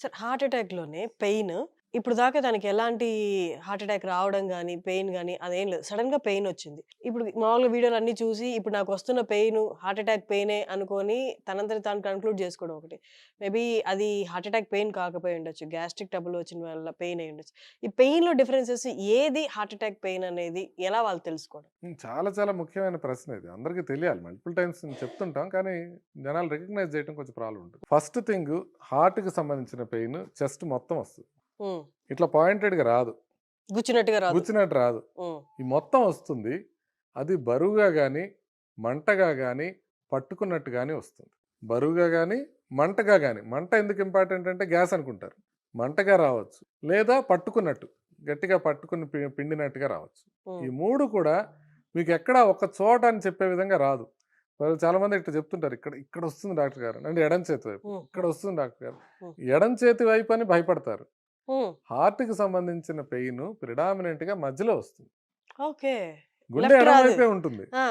Sir heart అటాక్‌లోనే pain ఇప్పుడు దాకా దానికి ఎలాంటి హార్ట్ అటాక్ రావడం గాని, పెయిన్ గాని అదేం లేదు. సడెన్‌గా పెయినొచ్చింది. ఇప్పుడు మామూలుగా వీడియోలన్నీ చూసి ఇప్పుడు నాకొస్తున్న పెయిను హార్ట్ అటాక్ పెయినే అనుకోని తనంతట తాను కన్క్లూడ్ చేసుకోవడం ఒకటి. మేబీ అది హార్ట్ అటాక్ పెయిన్ కాకపోయి ఉండొచ్చు. గ్యాస్ట్రిక్ ట్రబుల్ వచ్చిన వల్ల పెయిన్ అయ్యుండొచ్చు. ఈ పెయిన్‌లో డిఫరెన్సెస్ ఏది హార్ట్ అటాక్ పెయిన్ అనేది ఎలా వాళ్ళు తెలుసుకోవడం? చాలా చాలా ముఖ్యమైన ప్రశ్న ఇది. అందరికీ తెలియాలి. మల్టిపుల్ టైమ్స్ చెప్తుంటాం. కానీ జనాలు రికగ్నైజ్ చేయడం కొంచెం ప్రాబ్లమ్ ఉంటుంది. ఫస్ట్ థింగ్ హార్ట్‌కి సంబంధించిన పెయిన్ చెస్ట్ మొత్తం వస్తది. హ్మ్. ఇట్లా పాయింటెడ్‌గా రాదు. గుచ్చినట్టుగా రాదు. గుచ్చినట్టు రాదు. హ్మ్. ఈ మొత్తం వస్తుంది. అది బరువుగా గాని, మంటగా గాని, పట్టుకున్నట్టు గాని వస్తుంది. బరువుగా గాని, మంటగా గాని. మంట ఎందుకు ఇంపార్టెంట్ అంటే గ్యాస్ అనుకుంటారు. మంటగా రావచ్చు. లేదా పట్టుకున్నట్టు. గట్టిగా పట్టుకుని పిండినట్టుగా రావచ్చు. హ్మ్. ఈ 3 కూడా మీకెక్కడా ఒక చోట అని చెప్పే విధంగా రాదు. వాళ్ళు చాలామంది ఇట్లా చెప్తుంటారు. ఇక్కడ వస్తుంది డాక్టర్ గారు. అంటే ఎడమ చేతి వైపు. హ్మ్. ఇక్కడ హ్మ్. వస్తుంది డాక్టర్ గారు. హ్మ్. ఎడమ చేతి వైపు అని భయపడతారు. హ్మ్. హార్ట్‌కి సంబంధించిన పెయిన్ ప్రిడామినెంట్‌గా మధ్యలో వస్తుంది. ఓకే. గుండె లెఫ్ట్ ఎడమ రాదు. వైపే ఉంటుంది. ఆ!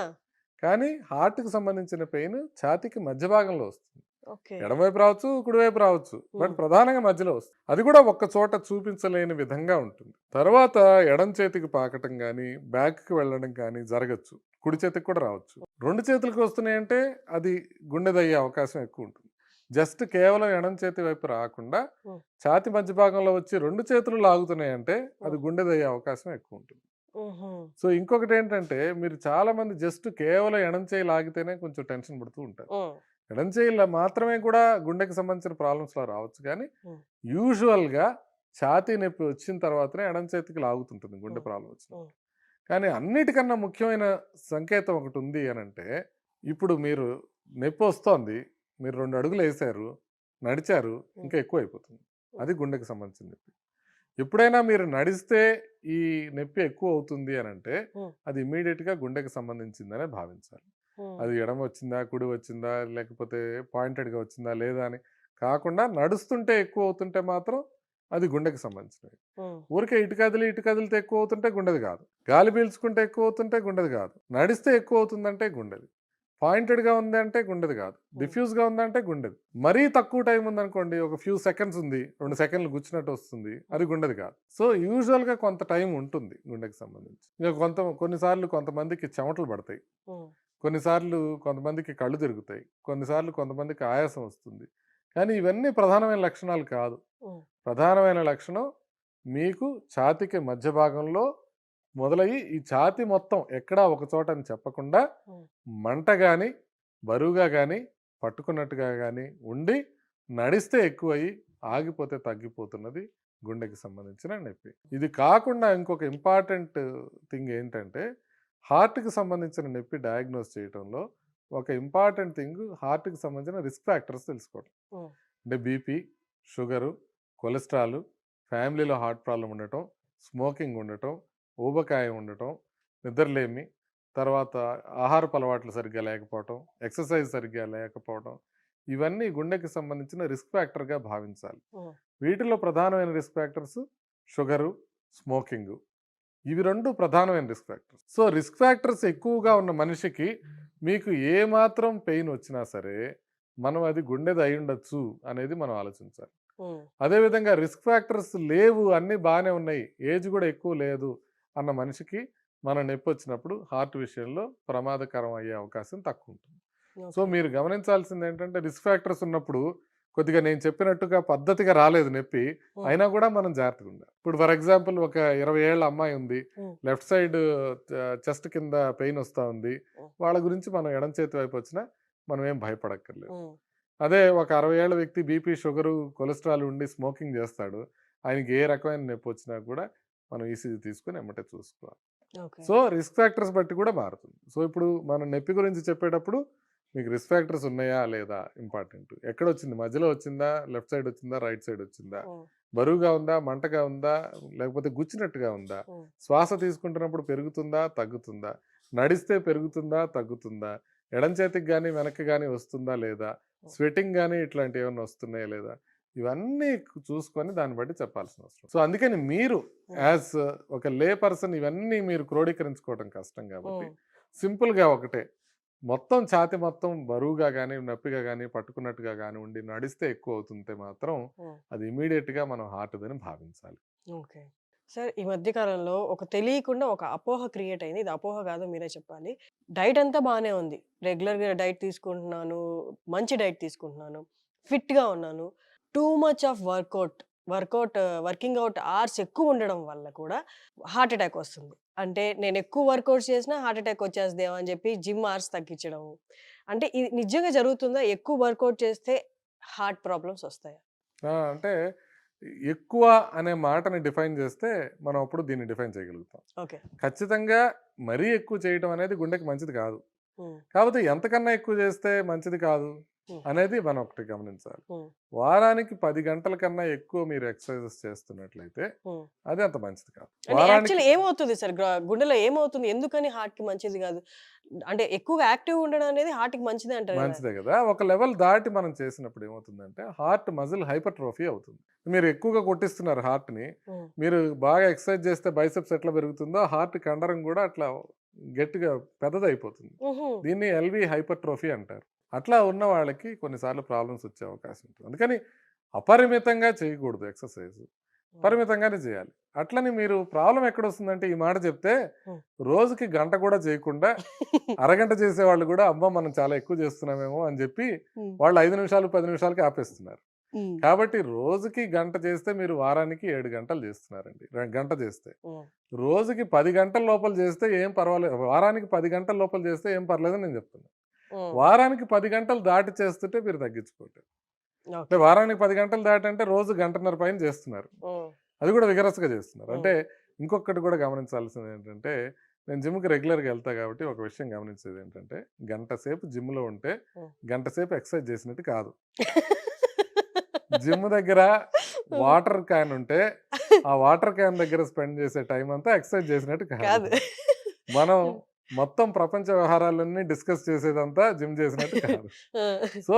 కానీ హార్ట్‌కి సంబంధించిన పెయిన్ ఛాతీకి మధ్య భాగంలో వస్తుంది. ఓకే. ఎడమవైపు రావచ్చు, కుడివైపు రావచ్చు. బట్ హ్మ్. ప్రధానంగా మధ్యలో వస్తుంది. అది కూడా ఒక్క చోట చూపించలేని విధంగా ఉంటుంది. తర్వాత ఎడమ చేతికి పాకటం గానీ, బ్యాక్‌కి వెళ్ళడం కానీ జరగచ్చు. కుడి చేతికి కూడా రావచ్చు. 2 చేతులకి వస్తున్నాయంటే అది గుండెదయ్యే అవకాశం ఎక్కువ ఉంటుంది. జస్ట్ కేవలం ఎడమ చేతి వైపు రాకుండా హ్మ్. ఛాతీ మధ్య భాగంలో వచ్చి 2 చేతులు లాగుతున్నాయంటే అది హ్మ్. గుండెదయ్యే అవకాశం ఎక్కువ ఉంటుంది. హుహు. సో ఇంకొకటేంటంటే మీరు చాలామంది జస్ట్ కేవలం ఎడమ చేయి లాగితేనే కొంచెం టెన్షన్ పడుతూ ఉంటారు. హ్మ్. ఎడమ చేయిలో మాత్రమే కూడా గుండెకి సంబంధించిన ప్రాబ్లమ్స్‌లా రావచ్చు గానీ, హ్మ్. యూజువల్‌గా ఛాతీ నొప్పి వచ్చిన తర్వాతనే ఎడమ చేతికి లాగుతుంటుంది గుండె హ్మ్. ప్రాబ్లమ్ హ్మ్. వచ్చినప్పుడు. కానీ అన్నిటికన్నా ముఖ్యమైన సంకేతం ఒకటుంది అనంటే, ఇప్పుడు మీరు నొప్పొస్తోంది. మీరు 2 అడుగులేశారు, నడిచారు, హ్మ్. ఇంకా ఎక్కువైపోతుంది. హ్మ్. అది గుండెకి సంబంధించిన నొప్పి. ఎప్పుడైనా మీరు నడిస్తే ఈ నొప్పి ఎక్కువవుతుంది అనంటే, హ్మ్. అది ఇమ్మీడియేట్‌గా గుండెకి సంబంధించిందనే భావించాలి. హ్మ్. అది ఎడమ వచ్చిందా? కుడి వచ్చిందా? లేకపోతే పాయింటెడ్‌గా వచ్చిందా? లేదా? అని కాకుండా నడుస్తుంటే ఎక్కువవుతుంటే మాత్రం అది గుండెకి సంబంధించినది. హ్మ్. ఊరికే ఇటు కదిలితే ఎక్కువవుతుంటే గుండెది కాదు. గాలి పీల్చుకుంటే ఎక్కువవుతుంటే గుండెది కాదు. నడిస్తే ఎక్కువవుతుందంటే గుండెది. పాయింటెడ్‌గా ఉందంటే గుండెది కాదు. హ్మ్. డిఫ్యూజ్‌గా ఉందంటే గుండెది. మరీ తక్కువ టైం ఉందనుకోండి, ఒక ఫ్యూ సెకండ్స్ ఉంది. 2 హ్మ్. సెకండ్‌లు గుచ్చినట్టు వస్తుంది. హ్మ్. అది గుండెది కాదు. సో, యూజువల్‌గా కొంత టైం ఉంటుంది గుండెకి సంబంధించి. ఇక కొన్నిసార్లు కొంతమందికి చెమటలు పడతాయి. హ్మ్. కొన్నిసార్లు కొంతమందికి కళ్ళు తిరుగుతాయి. కొన్నిసార్లు కొంతమందికి ఆయాసం వస్తుంది. కానీ ఇవన్నీ ప్రధానమైన లక్షణాలు కాదు. హ్మ్. ప్రధానమైన లక్షణం మీకు ఛాతీకి మధ్య భాగంలో మొదలయ్యి ఈ ఛాతీ మొత్తం ఎక్కడా ఒక చోట అని చెప్పకుండా హ్మ్. మంట గాని, బరువుగా గాని, పట్టుకున్నట్టుగా గాని ఉండి నడిస్తే ఎక్కువయ్యి ఆగిపోతే తగ్గిపోతున్నది గుండెకి సంబంధించిన నొప్పి. ఇది కాకుండా ఇంకొక ఇంపార్టెంట్ థింగ్ ఏంటంటే హార్ట్‌కి సంబంధించిన నొప్పి డయాగ్నోస్ చేయటంలో ఒక ఇంపార్టెంట్ థింగ్ హార్ట్‌కి సంబంధించిన రిస్క్ ఫ్యాక్టర్స్ తెలుసుకోవడం. హ్మ్. అంటే బీపీ, షుగరు, కొలెస్ట్రాలు, ఫ్యామిలీలో హార్ట్ ప్రాబ్లమ్ ఉండటం, స్మోకింగ్ ఉండటం, ఊబకాయం ఉండటం, నిద్రలేమి, తర్వాత ఆహారపు అలవాట్లు సరిగ్గా లేకపోవటం, ఎక్సర్సైజ్ సరిగ్గా లేకపోవడం, ఇవన్నీ గుండెకి సంబంధించిన రిస్క్ ఫ్యాక్టర్‌గా భావించాలి. హ్మ్. వీటిలో ప్రధానమైన రిస్క్ ఫ్యాక్టర్స్ షుగరు, స్మోకింగు. ఇవి 2 ప్రధానమైన risk factors. So, risk factors ఎక్కువగా ఉన్న మనిషికి మీకు ఏ మాత్రం పెయిన్ వచ్చినా సరే, మనం అది గుండెది అయ్యుండొచ్చు అనేది మనం ఆలోచించాలి. హ్మ్. అదేవిధంగా రిస్క్ ఫ్యాక్టర్స్ లేవు, అన్నీ బానే ఉన్నాయి, ఏజ్ గూడా ఎక్కువ లేదు అన్న మనిషికి మన నొప్పొచ్చినప్పుడు హార్ట్ విషయంలో ప్రమాదకరం అయ్యే అవకాశం తక్కువుంటుంది. So, okay. మీరు గమనించాల్సిందేంటంటే రిస్క్ ఫ్యాక్టర్స్ ఉన్నప్పుడు కొద్దిగా నేను చెప్పినట్టుగా పద్ధతిగా రాలేదు నొప్పి, హ్మ్. అయినా గూడా మనం జాగ్రత్తగుండాలి. ఇప్పుడు ఫర్ ఎగ్జాంపుల్ ఒక 20 ఏళ్ల అమ్మాయి ఉంది. హ్మ్. లెఫ్ట్ సైడ్ చెస్ట్ కింద పెయిన్ ఒస్తా ఉంది. హ్మ్. వాళ్ళ గురించి మనం ఎడమ చేతి వైపు వచ్చినా మనం ఏం భయపడక్కర్లేదు. హ్మ్. అదే ఒక 60 ఏళ్ల వ్యక్తి బీపీ, షుగరు, కొలెస్ట్రాల్ ఉండి స్మోకింగ్ జేస్తాడు. ఆయనకి ఏ రకమైన నొప్పొచ్చినా కూడా మనం ఈసీజీ తీసుకొని ఎమ్మటే చూసుకోవాలి. ఓకే. సో, రిస్క్ ఫ్యాక్టర్స్ బట్టి కూడా మారుతుంది. సో, ఇప్పుడు మనం నొప్పి గురించి చెప్పేటప్పుడు మీకు రిస్క్ ఫ్యాక్టర్స్ ఉన్నాయా? లేదా? ఇంపార్టెంట్. ఎక్కడొచ్చింది? మధ్యలో వచ్చిందా? లెఫ్ట్ సైడ్ వచ్చిందా? రైట్ సైడ్ వచ్చిందా? హ్మ్. బరువుగా ఉందా? మంటగా ఉందా? లేకపోతే గుచ్చినట్టుగా ఉందా? హ్మ్. శ్వాస తీసుకుంటున్నప్పుడు పెరుగుతుందా? తగ్గుతుందా? నడిస్తే పెరుగుతుందా? తగ్గుతుందా? ఎడమ చేతికి గాని, వెనక్కి గాని వస్తుందా? లేదా? హ్మ్. స్వెటింగ్ గాని ఇట్లాంటియేమన్నా వస్తున్నాయా? లేదా? ఇవన్నీ చూసుకొని దాన్ని బట్టి చెప్పాల్సిన అవసరం. సో, అందుకని మీరు హ్మ్. యాజ్ ఒక లే పర్సన్ ఇవన్నీ మీరు క్రోడీకరించుకోవడం కష్టం కాబట్టి హ్మ్. సింపుల్‌గా ఒకటే మొత్తం ఛాతీ మొత్తం బరువుగా గానీ, నొప్పిగా గానీ, పట్టుకున్నట్టుగా గానీ ఉండి నడిస్తే ఎక్కువ అవుతుంటే మాత్రం హ్మ్. అది ఇమ్మీడియేట్‌గా మనం హార్ట్‌దని భావించాలి. ఓకే. సార్ ఈ మధ్య కాలంలో ఒక తెలియకుండా ఒక అపోహ క్రియేట్ అయింది. ఇది అపోహ కాదో మీరే చెప్పాలి. డైట్ అంతా బానే ఉంది. రెగ్యులర్‌గా డైట్ తీసుకుంటున్నాను. మంచి డైట్ తీసుకుంటున్నాను. ఫిట్‌గా ఉన్నాను. Too much of working out hours ఎక్కువ ఉండడం వల్ల కూడా హార్ట్ అటాక్ వస్తుంది. అంటే నేను ఎక్కువ వర్కౌట్స్ చేసినా హార్ట్ అటాక్ వచ్చేస్తదేమో అని చెప్పి జిమ్ అవర్స్ తగ్గించడము. అంటే ఇది నిజంగా జరుగుతుందా? ఎక్కువ వర్కౌట్ చేస్తే హార్ట్ ప్రాబ్లమ్స్ వస్తాయా? అంటే ఎక్కువ అనే మాటని డిఫైన్ చేస్తే మనం అప్పుడు దీన్ని డిఫైన్ చేయగలుగుతాం. ఓకే. ఖచ్చితంగా మరీ ఎక్కువ చేయటం అనేది గుండెకి మంచిది కాదు. హ్మ్. కాకపోతే ఎంతకన్నా ఎక్కువ చేస్తే మంచిది కాదు హ్మ్. అనేది మనం ఒకటి గమనించాలి. హ్మ్. వారానికి 10 గంటల కన్నా ఎక్కువ మీరు ఎక్సర్సైజెస్ చేస్తున్నట్లయితే హ్మ్. అది అంత మంచిది కాదు. అంటే వారానికి యాక్చువల్లీ ఏమవుతుంది సార్? గుండెలో ఏమవుతుంది? ఎందుకని హార్ట్‌కి మంచిది గాదు? అంటే ఎక్కువగా యాక్టివ్‌గా ఉండడం అనేది హార్ట్‌కి మంచిదే అంటారు గదా! మంచిదే కదా! ఒక లెవెల్ దాటి మనం చేసినప్పుడు ఏమవుతుందంటే హార్ట్ మజిల్ హైపర్ట్రోఫీ అవుతుంది. మీరు ఎక్కువగా కొట్టిస్తున్నారు హార్ట్‌ని. హ్మ్. మీరు బాగా ఎక్సర్సైజ్ చేస్తే బైసెప్స్ ఎట్లా పెరుగుతుందో హార్ట్ కండరం కూడా అట్లా గట్టిగా పెద్దదయిపోతుంది. హుహు. దీన్ని ఎల్వి హైపర్ట్రోఫీ అంటారు. అట్లా ఉన్న వాళ్ళకి కొన్నిసార్లు ప్రాబ్లమ్స్ వచ్చే అవకాశం ఉంటుంది. అందుకని అపరిమితంగా చేయకూడదు ఎక్సర్సైజ్. హ్మ్. పరిమితంగానే చేయాలి. అట్లని మీరు ప్రాబ్లమ్ ఎక్కడొస్తుందంటే ఈ మాట చెప్తే హ్మ్. రోజుకి గంట కూడా చేయకుండా అరగంట చేసేవాళ్ళు కూడా అబ్బా! మనం చాలా ఎక్కువ చేస్తున్నామేమో అని చెప్పి హ్మ్. వాళ్ళు 5 నిమిషాలు, 10 నిమిషాలకి ఆపేస్తున్నారు. హ్మ్. కాబట్టి రోజుకి గంట చేస్తే మీరు వారానికి 7 గంటలు చేస్తున్నారండి. గంట చేస్తే. హ్మ్. రోజుకి 10 గంటల లోపల చేస్తే ఏం పర్వాలేదు. వారానికి 10 గంటల లోపల చేస్తే ఏం పర్లేదని నేను చెప్తున్నా. హ్మ్. వారానికి 10 గంటలు దాటి చేస్తుంటే మీరు తగ్గించుకోండి. అంటే ఓకే. వారానికి 10 గంటలు దాటంటే రోజు గంటన్నర పైన చేస్తున్నారు. హ్మ్. అది కూడా విగరస్‌గా చేస్తున్నారు. హ్మ్. అంటే ఇంకొకటి కూడా గమనించాల్సింది ఏంటంటే, నేను జిమ్‌కి రెగ్యులర్‌గా ఎళ్తా కాబట్టి ఒక విషయం గమనించేది ఏంటంటే, గంట సేపు జిమ్‌లో ఉంటే, హ్మ్. గంట సేపు ఎక్సర్సైజ్ చేసినట్టు కాదు. జిమ్ దగ్గర వాటర్ క్యాన్ ఉంటే, ఆ వాటర్ క్యాన్ దగ్గర స్పెండ్ చేసే టైం అంతా ఎక్సర్సైజ్ చేసినట్టు కాదు. కాదు. మనం మొత్తం ప్రపంచ వ్యవహారాలన్నీ డిస్కస్ చేసేదంతా జిమ్ చేసినట్టు కాదు. ఆ! సో,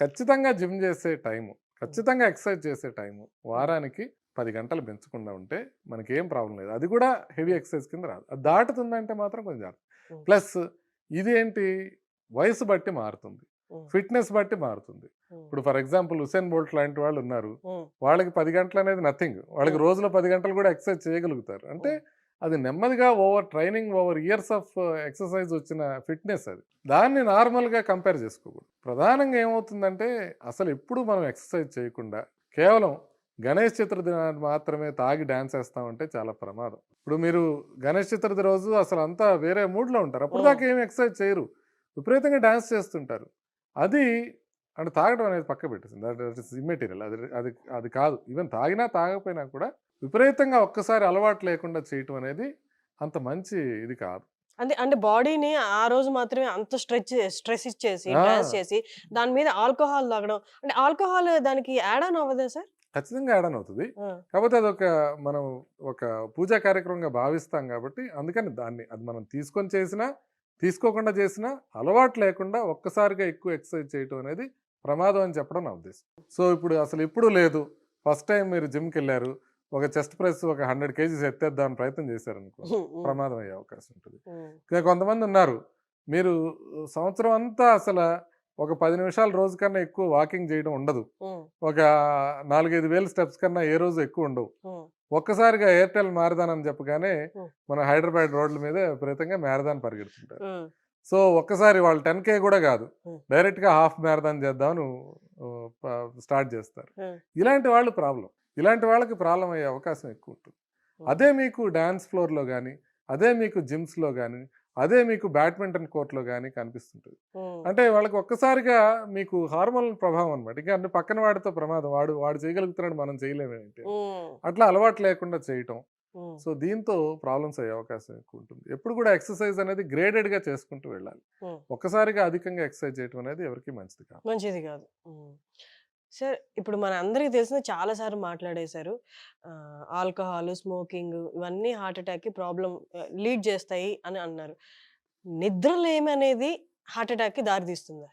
ఖచ్చితంగా జిమ్ చేసే టైము, హ్మ్. ఖచ్చితంగా ఎక్సర్సైజ్ చేసే టైము హ్మ్. వారానికి 10 గంటలు పెంచకుండా ఉంటే మనకేం ప్రాబ్లమ్ లేదు. అది కూడా హెవీ హ్మ్. ఎక్సర్సైజ్ కింద రాదు. అది దాటుతుందంటే మాత్రం కొంచెం జాగ్రత్త. హ్మ్. ప్లస్ ఇదేంటి వయసు బట్టి మారుతుంది. హ్మ్. ఫిట్‌నెస్ బట్టి మారుతుంది. హ్మ్. ఇప్పుడు ఫర్ ఎగ్జాంపుల్ 'ఉసేన్ బోల్ట్' లాంటి వాళ్ళు ఉన్నారు. హ్మ్. వాళ్ళకి 10 గంటలనేది నథింగ్. వాళ్ళకి హ్మ్. రోజులో 10 గంటలు కూడా ఎక్సర్సైజ్ చేయగలుగుతారు. అంటే హ్మ్. అది నెమ్మదిగా training over years of exercise వచ్చిన ఫిట్‌నెస్ అది. దాన్ని నార్మల్‌గా కంపేర్ చేసుకోకూడదు. ప్రధానంగా ఏమవుతుందంటే అసలు ఎప్పుడు మనం ఎక్సర్సైజ్ చేయకుండా కేవలం గణేష్ చతుర్థి నాడు మాత్రమే తాగి డాన్స్ ఏస్తామంటే చాలా ప్రమాదం. ఇప్పుడు మీరు గణేష్ చతుర్థి రోజు అసలు అంతా వేరే మూడ్‌లో ఉంటారు. హ్మ్. అప్పటిదాకా ఏమి ఎక్సర్సైజ్ చేయరు. విపరీతంగా డాన్స్ చేస్తుంటారు. అది అంటే తాగడం అనేది పక్కకు పెట్టేసింది. That is immaterial. అది అది అది కాదు. ఈవెన్ తాగినా, తాగకపోయినా కూడా విపరీతంగా ఒక్కసారి అలవాటు లేకుండా చేయటం అనేది అంత మంచి ఇది కాదు. అంటే అంటే బాడీని ఆ రోజు మాత్రమే అంత స్ట్రెస్ ఇచ్చేసి, డాన్స్ ఆ! చేసి, దాని మీద ఆల్కహాల్ తాగడం. అంటే ఆల్కహాల్ దానికి యాడ్ ఆన్ అవ్వదా సార్? ఖచ్చితంగా యాడ్ ఆన్ అవుతది. ఆ! కాపోతే మనం ఒక పూజా కార్యక్రమంగా భావిస్తాం గాబట్టి, అందుకని అది మనం తీసుకొని చేసినా, తీసుకోకుండా చేసినా, అలవాటు లేకుండా ఒక్కసారిగా ఎక్కువ ఎక్సర్సైజ్ చేయటం అనేది ప్రమాదం అని చెప్పడం నా ఉద్దేశం. సో, ఇప్పుడు అసలు ఎప్పుడూ లేదు. ఫస్ట్ టైమ్ మీరు జిమ్‌కెళ్లారు. ఒక చెస్ట్ ప్రెస్ ఒక 100 కేజీస్ ఎత్తేద్దామని ప్రయత్నం చేశారనుకోండి. హ్మ్. హ్మ్. ప్రమాదం అయ్యే అవకాశం ఉంటది. హ్మ్. ఇంకా కొంతమందున్నారు. మీరు సంవత్సరం అంతా ఒక 10 నిమిషాలు రోజు కన్నా ఎక్కువ వాకింగ్ చేయడం ఉండదు. హ్మ్. ఒక 4, 5 వేల స్టెప్స్ కన్నా ఏ రోజు ఎక్కువ ఉండవు. హ్మ్. ఒక్కసారిగా ఎయిర్‌టెల్ మారథాన్ అని చెప్పగానే హ్మ్. మన హైదరాబాద్ రోడ్ల మీద విపరీతంగా మారథాన్ పరిగెడుతుంటారు. హ్మ్. సో, ఒక్కసారి వాళ్ళు 10K కూడా కాదు. హ్మ్. డైరెక్ట్‌గా హాఫ్ మారథాన్ చేద్దామని ఆహ్, ప స్టార్ట్ చేస్తారు. హ్మ్. ఇలాంటి వాళ్ళు ప్రాబ్లమ్. ఇలాంటి వాళ్ళకి ప్రాబ్లమ్ అయ్యే అవకాశం ఎక్కువ ఉంటుంది. హ్మ్. అదే మీకు డాన్స్ ఫ్లోర్‌లో గాని, అదే మీకు జిమ్స్‌లో గాని, అదే మీకు బ్యాడ్మింటన్ కోర్ట్‌లో గాని కనిపిస్తుంటది. హ్మ్. అంటే వాళ్ళకి ఒక్కసారిగా మీకు హార్మోనల్ ప్రభావం అన్నమాట. ఇంక అంటే పక్కన వాడితో ప్రమాదం. వాడు చేయగలుగుతున్నాడు మనం చేయలేమేంటి అని. హ్మ్. అట్లా అలవాటు లేకుండా చేయటం. హ్మ్. సో, దీంతో ప్రాబ్లమ్స్ అయ్యే అవకాశం ఎక్కువ ఉంటుంది. ఎప్పుడు కూడా ఎక్సర్సైజ్ అనేది గ్రేడెడ్‌గా చేసుకుంటూ వెళ్ళాలి. హ్మ్. ఒక్కసారిగా అధికంగా ఎక్సర్సైజ్ చేయటం అనేది ఎవరికీ మంచిది కాదు. మంచిది కాదు. హ్మ్. సార్ ఇప్పుడు మనందరికి తెలిసిన చాలా సార్లు మాట్లాడేశారు. ఆల్కహాలు, స్మోకింగు ఇవన్నీ హార్ట్ అటాక్‌కి లీడ్ చేస్తాయి అని అన్నారు. నిద్రలేమనేది హార్ట్ అటాక్‌కి దారి తీస్తుందా?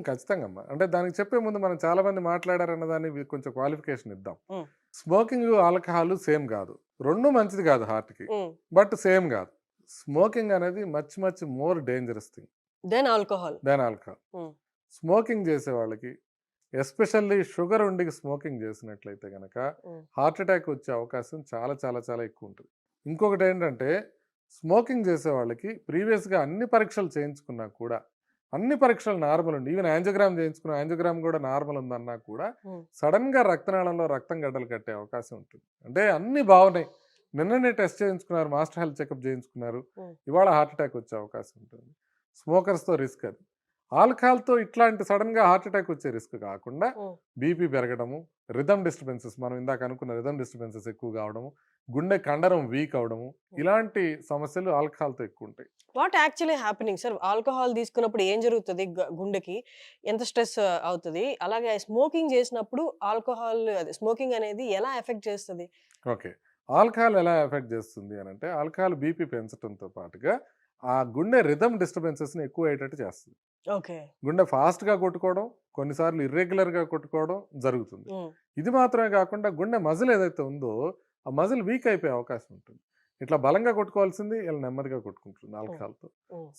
ఖచ్చితంగమ్మా. అంటే దానికి చెప్పే ముందు మనం చాలా మంది మాట్లాడారన్న దాన్ని కొంచెం క్వాలిఫికేషన్ ఇద్దాం. హ్మ్. స్మోకింగు, ఆల్కహాలు సేమ్ గాదు. 2 మంచిది గాదు హార్ట్‌కి. హ్మ్. బట్ సేమ్ గాదు. స్మోకింగ్ అనేది much much more dangerous thing. Then alcohol. దాని ఆల్కహాల్. స్మోకింగ్ చేసే వాళ్ళకి ఎస్పెషల్లీ షుగర్ ఉండి స్మోకింగ్ చేసినట్లయితే కనుక హార్ట్ అటాక్ వచ్చే అవకాశం చాలా చాలా చాలా ఎక్కువ ఉంటుంది. ఇంకొకటి ఏంటంటే స్మోకింగ్ చేసే వాళ్ళకి ప్రీవియస్గా అన్ని పరీక్షలు చేయించుకున్నా కూడా అన్ని పరీక్షలు నార్మల్ ఉంది, ఈవెన్ యాంజియోగ్రామ్ చేయించుకున్న యాంజియోగ్రామ్ కూడా నార్మల్ ఉందన్నా కూడా సడన్గా రక్తనాళంలో రక్తం గడ్డలు కట్టే అవకాశం ఉంటుంది. అంటే అన్ని బాగున్నాయి, నిన్ననే టెస్ట్ చేయించుకున్నారు, మాస్టర్ హెల్త్ చెకప్ చేయించుకున్నారు, ఇవాళ హార్ట్ అటాక్ వచ్చే అవకాశం ఉంటుంది. స్మోకర్స్తో రిస్క్ అది. ఆల్కహాల్తో ఇట్లాంటి సడన్గా హార్ట్ అటాక్ వచ్చే రిస్క్ కాకుండా బీపీ పెరగడము, రిథమ్ డిస్టర్బెన్సెస్, మనం ఇందాక అనుకున్న రిథమ్ డిస్టర్బెన్సెస్ ఎక్కువ కావడము, గుండె కండరం వీక్ అవడము, ఇలాంటి సమస్యలు ఆల్కహాల్తో ఎక్కువ ఉంటాయి. What actually happening sir? Alcohol తీసుకున్నప్పుడు ఏం జరుగుతుంది గుండెకి? ఎంత స్ట్రెస్ అవుతుంది? అలాగే స్మోకింగ్ చేసినప్పుడు ఆల్కహాల్ స్మోకింగ్ అనేది ఎలా ఎఫెక్ట్ చేస్తుంది? ఓకే, ఆల్కహాల్ ఎలా ఎఫెక్ట్ చేస్తుంది అని అంటే ఆల్కహాల్ బీపీ పెంచడంతో పాటుగా ఆ గుండె రిథమ్ డిస్టర్బెన్సెస్ని ఎక్కువ అయ్యేటట్టు చేస్తుంది. ఓకే. గుండె ఫాస్ట్గా కొట్టుకోవడం, కొన్నిసార్లు ఇర్రెగ్యులర్గా కొట్టుకోవడం జరుగుతుంది. ఇది మాత్రమే కాకుండా గుండె మజిల్ ఏదైతే ఉందో ఆ మజిల్ వీక్ అయిపోయే అవకాశం ఉంటుంది. ఇట్లా బలంగా కొట్టుకోవాల్సింది ఇలా నెమ్మదిగా కొట్టుకుంటుంది ఆల్కహాల్తో.